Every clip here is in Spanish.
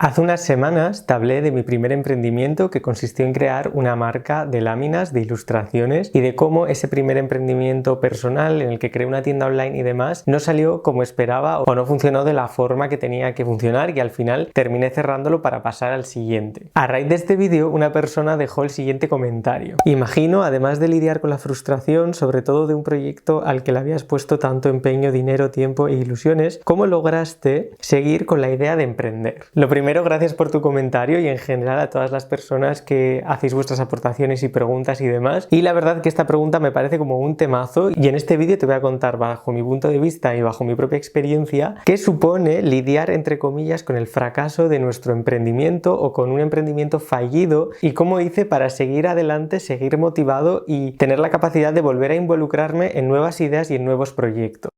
Hace unas semanas te hablé de mi primer emprendimiento que consistió en crear una marca de láminas, de ilustraciones y de cómo ese primer emprendimiento personal en el que creé una tienda online y demás no salió como esperaba o no funcionó de la forma que tenía que funcionar y al final terminé cerrándolo para pasar al siguiente. A raíz de este vídeo una persona dejó el siguiente comentario. Imagino, además de lidiar con la frustración, sobre todo de un proyecto al que le habías puesto tanto empeño, dinero, tiempo e ilusiones, ¿cómo lograste seguir con la idea de emprender? Lo primero, gracias por tu comentario y en general a todas las personas que hacéis vuestras aportaciones y preguntas y demás. Y la verdad que esta pregunta me parece como un temazo y en este vídeo te voy a contar bajo mi punto de vista y bajo mi propia experiencia qué supone lidiar entre comillas con el fracaso de nuestro emprendimiento o con un emprendimiento fallido y cómo hice para seguir adelante, seguir motivado y tener la capacidad de volver a involucrarme en nuevas ideas y en nuevos proyectos.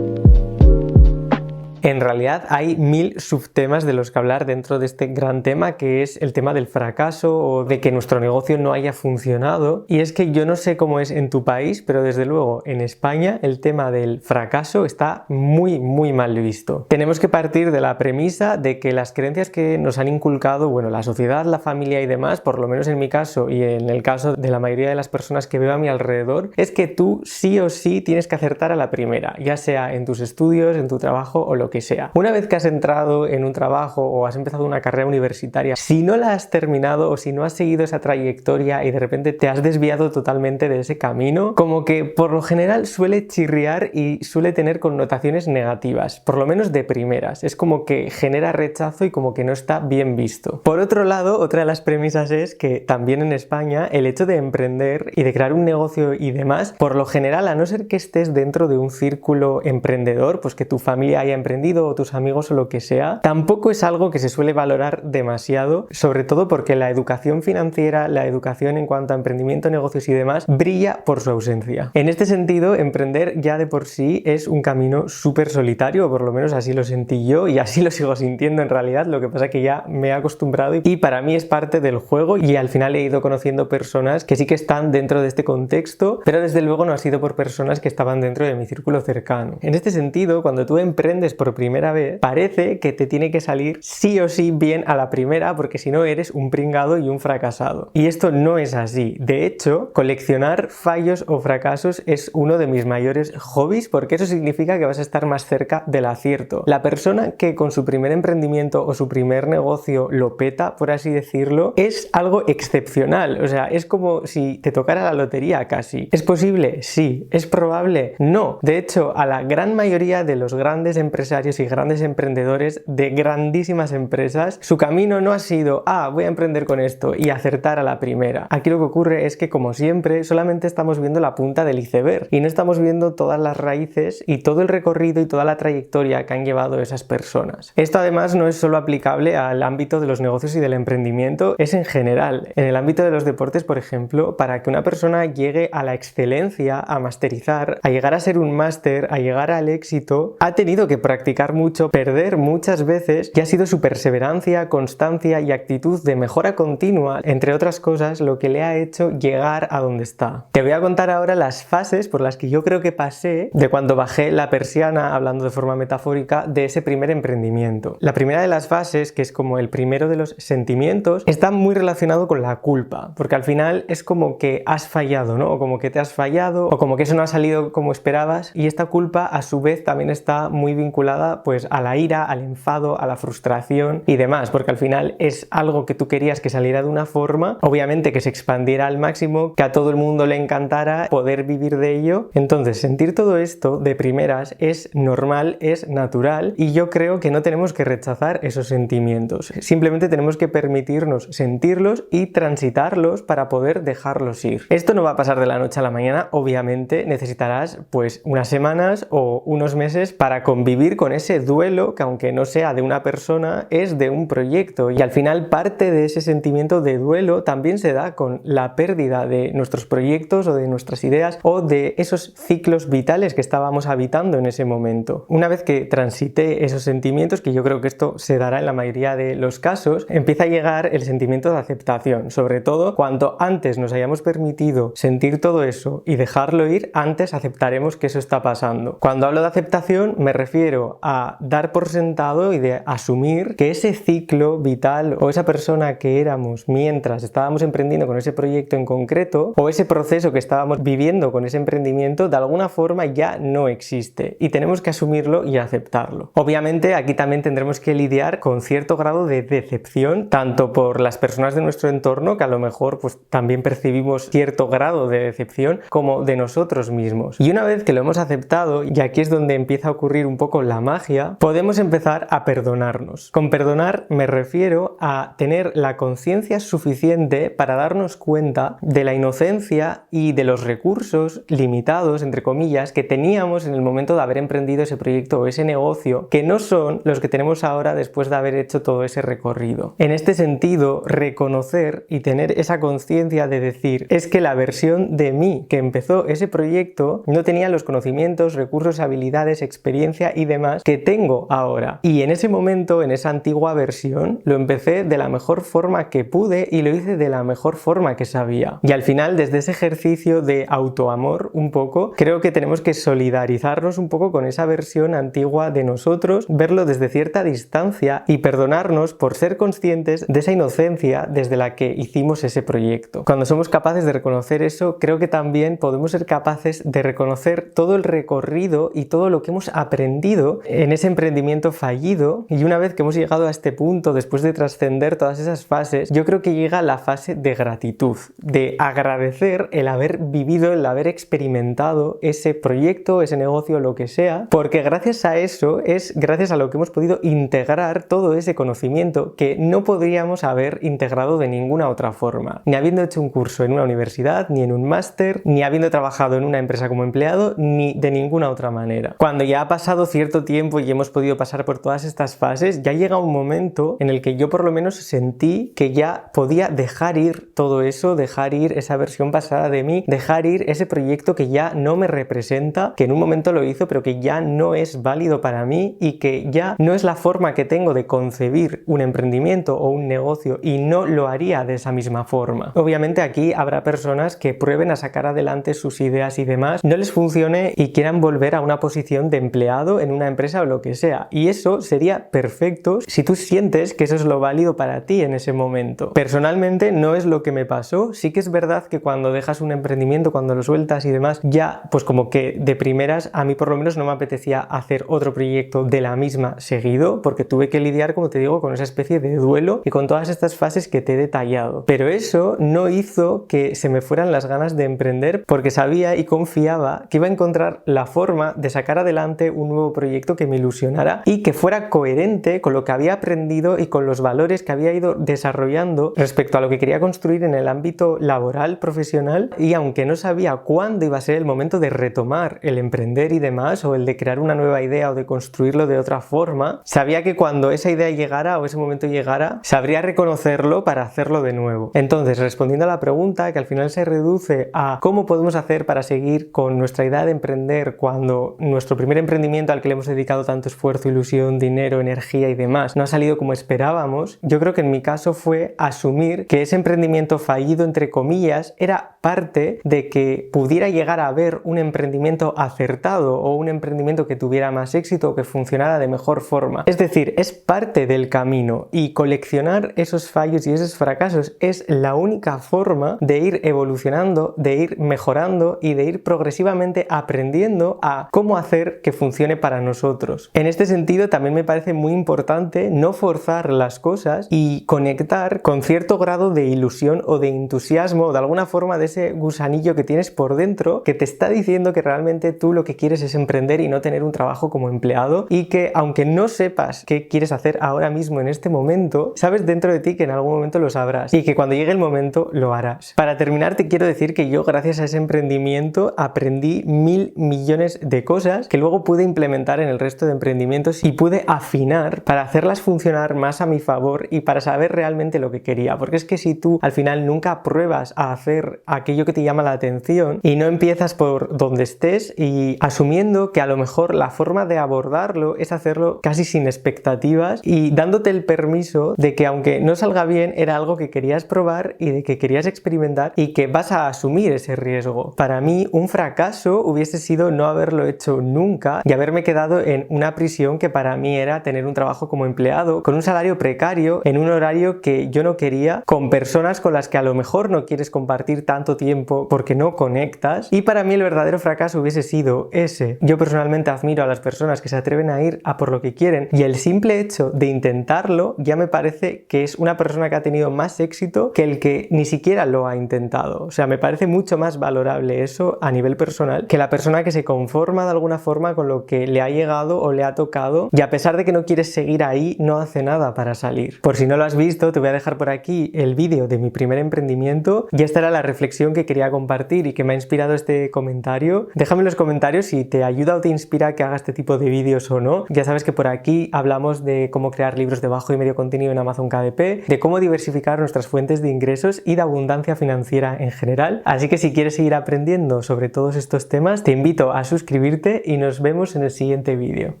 En realidad hay 1000 subtemas de los que hablar dentro de este gran tema que es el tema del fracaso o de que nuestro negocio no haya funcionado. Y es que yo no sé cómo es en tu país, pero desde luego en España el tema del fracaso está muy mal visto. Tenemos que partir de la premisa de que las creencias que nos han inculcado, bueno, la sociedad, la familia y demás, por lo menos en mi caso y en el caso de la mayoría de las personas que veo a mi alrededor, es que tú sí o sí tienes que acertar a la primera, ya sea en tus estudios, en tu trabajo o lo que sea. Una vez que has entrado en un trabajo o has empezado una carrera universitaria, si no la has terminado o si no has seguido esa trayectoria y de repente te has desviado totalmente de ese camino, como que por lo general suele chirriar y suele tener connotaciones negativas, por lo menos de primeras. Es como que genera rechazo y como que no está bien visto. Por otro lado, otra de las premisas es que también en España el hecho de emprender y de crear un negocio y demás, por lo general, a no ser que estés dentro de un círculo emprendedor, pues que tu familia haya emprendido o tus amigos o lo que sea, tampoco es algo que se suele valorar demasiado, sobre todo porque la educación financiera, la educación en cuanto a emprendimiento, negocios y demás, brilla por su ausencia. En este sentido, emprender ya de por sí es un camino súper solitario, o por lo menos así lo sentí yo y así lo sigo sintiendo en realidad, lo que pasa es que ya me he acostumbrado y para mí es parte del juego y al final he ido conociendo personas que sí que están dentro de este contexto, pero desde luego no ha sido por personas que estaban dentro de mi círculo cercano. En este sentido, cuando tú emprendes por primera vez, parece que te tiene que salir sí o sí bien a la primera, porque si no eres un pringado y un fracasado. Y esto no es así. De hecho, coleccionar fallos o fracasos es uno de mis mayores hobbies, porque eso significa que vas a estar más cerca del acierto. La persona que con su primer emprendimiento o su primer negocio lo peta, por así decirlo, es algo excepcional. O sea, es como si te tocara la lotería casi. ¿Es posible? Sí. ¿Es probable? No. De hecho, a la gran mayoría de los grandes empresarios y grandes emprendedores de grandísimas empresas, su camino no ha sido voy a emprender con esto y acertar a la primera. Aquí lo que ocurre es que, como siempre, solamente estamos viendo la punta del iceberg y no estamos viendo todas las raíces y todo el recorrido y toda la trayectoria que han llevado esas personas. Esto además no es solo aplicable al ámbito de los negocios y del emprendimiento, es en general. En el ámbito de los deportes, por ejemplo, para que una persona llegue a la excelencia, a masterizar, a llegar a ser un máster, a llegar al éxito, ha tenido que practicar mucho, perder muchas veces y ha sido su perseverancia, constancia y actitud de mejora continua, entre otras cosas, lo que le ha hecho llegar a donde está. Te voy a contar ahora las fases por las que yo creo que pasé de cuando bajé la persiana, hablando de forma metafórica, de ese primer emprendimiento. La primera de las fases, que es como el primero de los sentimientos, está muy relacionado con la culpa, porque al final es como que has fallado, ¿no? O como que te has fallado, o como que eso no ha salido como esperabas, y esta culpa a su vez también está muy vinculada pues a la ira, al enfado, a la frustración y demás, porque al final es algo que tú querías que saliera de una forma, obviamente que se expandiera al máximo, que a todo el mundo le encantara poder vivir de ello. Entonces, sentir todo esto de primeras es normal, es natural y yo creo que no tenemos que rechazar esos sentimientos, simplemente tenemos que permitirnos sentirlos y transitarlos para poder dejarlos ir. Esto no va a pasar de la noche a la mañana, obviamente necesitarás pues unas semanas o unos meses para convivir con ese duelo que, aunque no sea de una persona, es de un proyecto y al final parte de ese sentimiento de duelo también se da con la pérdida de nuestros proyectos o de nuestras ideas o de esos ciclos vitales que estábamos habitando en ese momento. Una vez que transité esos sentimientos, que yo creo que esto se dará en la mayoría de los casos, empieza a llegar el sentimiento de aceptación, sobre todo cuanto antes nos hayamos permitido sentir todo eso y dejarlo ir, antes aceptaremos que eso está pasando. Cuando hablo de aceptación me refiero a dar por sentado y de asumir que ese ciclo vital o esa persona que éramos mientras estábamos emprendiendo con ese proyecto en concreto, o ese proceso que estábamos viviendo con ese emprendimiento, de alguna forma ya no existe y tenemos que asumirlo y aceptarlo. Obviamente aquí también tendremos que lidiar con cierto grado de decepción, tanto por las personas de nuestro entorno, que a lo mejor pues también percibimos cierto grado de decepción, como de nosotros mismos. Y una vez que lo hemos aceptado, y aquí es donde empieza a ocurrir un poco la magia, podemos empezar a perdonarnos. Con perdonar me refiero a tener la conciencia suficiente para darnos cuenta de la inocencia y de los recursos limitados, entre comillas, que teníamos en el momento de haber emprendido ese proyecto o ese negocio, que no son los que tenemos ahora después de haber hecho todo ese recorrido. En este sentido, reconocer y tener esa conciencia de decir, es que la versión de mí que empezó ese proyecto no tenía los conocimientos, recursos, habilidades, experiencia y demás que tengo ahora. Y en ese momento, en esa antigua versión, lo empecé de la mejor forma que pude y lo hice de la mejor forma que sabía. Y al final, desde ese ejercicio de autoamor un poco, creo que tenemos que solidarizarnos un poco con esa versión antigua de nosotros, verlo desde cierta distancia y perdonarnos por ser conscientes de esa inocencia desde la que hicimos ese proyecto. Cuando somos capaces de reconocer eso, creo que también podemos ser capaces de reconocer todo el recorrido y todo lo que hemos aprendido en ese emprendimiento fallido. Y una vez que hemos llegado a este punto, después de trascender todas esas fases, yo creo que llega la fase de gratitud, de agradecer el haber vivido, el haber experimentado ese proyecto, ese negocio, lo que sea, porque gracias a eso es gracias a lo que hemos podido integrar todo ese conocimiento que no podríamos haber integrado de ninguna otra forma, ni habiendo hecho un curso en una universidad, ni en un máster, ni habiendo trabajado en una empresa como empleado, ni de ninguna otra manera. Cuando ya ha pasado cierto tiempo y hemos podido pasar por todas estas fases, ya llega un momento en el que yo por lo menos sentí que ya podía dejar ir todo eso, dejar ir esa versión pasada de mí, dejar ir ese proyecto que ya no me representa, que en un momento lo hizo pero que ya no es válido para mí y que ya no es la forma que tengo de concebir un emprendimiento o un negocio y no lo haría de esa misma forma. Obviamente aquí habrá personas que prueben a sacar adelante sus ideas y demás, no les funcione y quieran volver a una posición de empleado en una empresa o lo que sea, y eso sería perfecto si tú sientes que eso es lo válido para ti en ese momento. Personalmente no es lo que me pasó. Sí que es verdad que cuando dejas un emprendimiento, cuando lo sueltas y demás, ya pues como que de primeras a mí por lo menos no me apetecía hacer otro proyecto de la misma seguido, porque tuve que lidiar, como te digo, con esa especie de duelo y con todas estas fases que te he detallado. Pero eso no hizo que se me fueran las ganas de emprender, porque sabía y confiaba que iba a encontrar la forma de sacar adelante un nuevo proyecto que me ilusionara y que fuera coherente con lo que había aprendido y con los valores que había ido desarrollando respecto a lo que quería construir en el ámbito laboral, profesional, y aunque no sabía cuándo iba a ser el momento de retomar el emprender y demás, o el de crear una nueva idea o de construirlo de otra forma, sabía que cuando esa idea llegara o ese momento llegara, sabría reconocerlo para hacerlo de nuevo. Entonces, respondiendo a la pregunta, que al final se reduce a cómo podemos hacer para seguir con nuestra idea de emprender cuando nuestro primer emprendimiento al que le hemos dedicado tanto esfuerzo, ilusión, dinero, energía y demás no ha salido como esperábamos, yo creo que en mi caso fue asumir que ese emprendimiento fallido, entre comillas, era parte de que pudiera llegar a haber un emprendimiento acertado o un emprendimiento que tuviera más éxito o que funcionara de mejor forma. Es decir, es parte del camino, y coleccionar esos fallos y esos fracasos es la única forma de ir evolucionando, de ir mejorando y de ir progresivamente aprendiendo a cómo hacer que funcione para nosotros. En este sentido, también me parece muy importante no forzar las cosas y conectar con cierto grado de ilusión o de entusiasmo, o de alguna forma de ese gusanillo que tienes por dentro que te está diciendo que realmente tú lo que quieres es emprender y no tener un trabajo como empleado, y que aunque no sepas qué quieres hacer ahora mismo en este momento, sabes dentro de ti que en algún momento lo sabrás y que cuando llegue el momento lo harás. Para terminar, te quiero decir que yo, gracias a ese emprendimiento, aprendí 1000 millones de cosas que luego pude implementar en el resto de emprendimientos y pude afinar para hacerlas funcionar más a mi favor y para saber realmente lo que quería. Porque es que si tú al final nunca pruebas a hacer aquello que te llama la atención y no empiezas por donde estés y asumiendo que a lo mejor la forma de abordarlo es hacerlo casi sin expectativas y dándote el permiso de que aunque no salga bien, era algo que querías probar y de que querías experimentar y que vas a asumir ese riesgo. Para mí, un fracaso hubiese sido no haberlo hecho nunca y haberme quedado en en una prisión que para mí era tener un trabajo como empleado, con un salario precario, en un horario que yo no quería, con personas con las que a lo mejor no quieres compartir tanto tiempo porque no conectas. Y para mí el verdadero fracaso hubiese sido ese. Yo personalmente admiro a las personas que se atreven a ir a por lo que quieren, y el simple hecho de intentarlo ya me parece que es una persona que ha tenido más éxito que el que ni siquiera lo ha intentado. O sea, me parece mucho más valorable eso a nivel personal que la persona que se conforma de alguna forma con lo que le ha llegado o le ha tocado, y a pesar de que no quieres seguir ahí, no hace nada para salir. Por si no lo has visto, te voy a dejar por aquí el vídeo de mi primer emprendimiento, y esta era la reflexión que quería compartir y que me ha inspirado este comentario. Déjame en los comentarios si te ayuda o te inspira que haga este tipo de vídeos o no. Ya sabes que por aquí hablamos de cómo crear libros de bajo y medio contenido en Amazon KDP, de cómo diversificar nuestras fuentes de ingresos y de abundancia financiera en general. Así que si quieres seguir aprendiendo sobre todos estos temas, te invito a suscribirte y nos vemos en el siguiente vídeo.